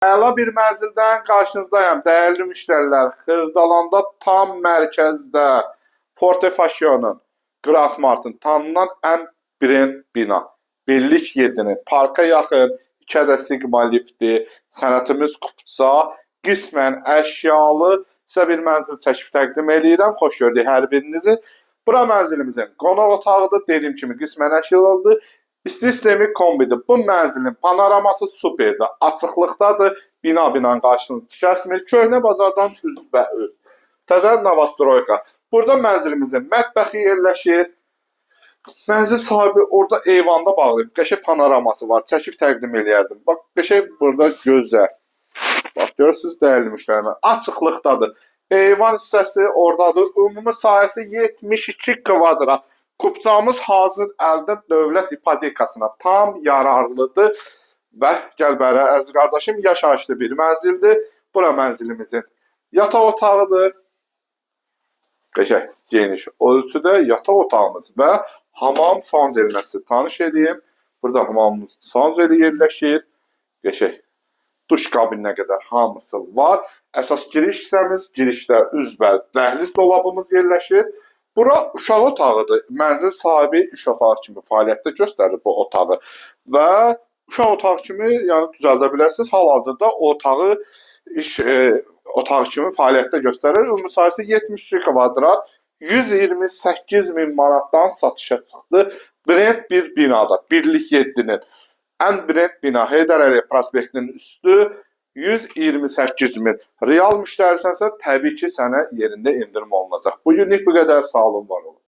Əla bir mənzildən qarşınızdayım, dəyərli müştərilər. Xırdalanda tam mərkəzdə Forte Fassion'un, Grand Mart'ın tanınan ən brend bina. Birlik 7'nin parka yaxın 2 ədəd Sigma lifti, sənətimiz kupça, qismən əşyalı sizə bir mənzil çəkib təqdim edirəm. Xoş gördük hər birinizi. Bura mənzilimizin qonaq otağıdır. Dediyim kimi qismən əşyalıdır. İsti sistemi kombidir. Bu mənzilin panoraması superdir. Açıqlıqdadır. Binanın qarşısını kəsmir. Köhnə bazardan üzbəüz. Təzə Novostroyka. Burada mənzilimizin mətbəxi yerləşir. Mənzil sahibi orada eyvanda bağlayıb. Qəşəng panoraması var. Çəkib təqdim eləyərdim. Bax, qəşəng burada gözəl. Bax, görürsünüz dəyərli müştərilər. Açıqlıqdadır. Eyvan hissəsi oradadır. Ümumi sahəsi 72 kvadrat. Kupçamız hazır əldə dövlət ipotekasına tam yararlıdır və gəl bəri əziz qardaşım, yaşayışlı bir mənzildir. Bura mənzilimizin yataq otağıdır. Qəşəng geniş ölçüdə yataq otağımız və hamam sanuzeli sizi tanış edeyim. Burada hamam sanuzeli yerləşir. Qəşəng duş kabininə qədər hamısı var. Əsas giriş hissəmiz, girişdə üzbəüz dəhliz dolabımız yerləşir. Bura uşaq otağıdır. Mənzil sahibi iş otağı kimi fəaliyyətdə göstərir bu otağı və uşaq otağı kimi yəni düzəldə bilərsiniz. Hal-hazırda otağı iş otağı kimi fəaliyyətdə göstərir. Ümumi sahəsi 72 kvadrat, 128 min manatdan satışa çıxdı. Brend bir binada, Birlik 7'nin ən brend bina Heydər Əliyev prospektinin üstü 128 min. Real müştərisənsə təbii ki sənə yerində indirim olunacaq. Bugünlük bu qədər, sağ olun, var olun.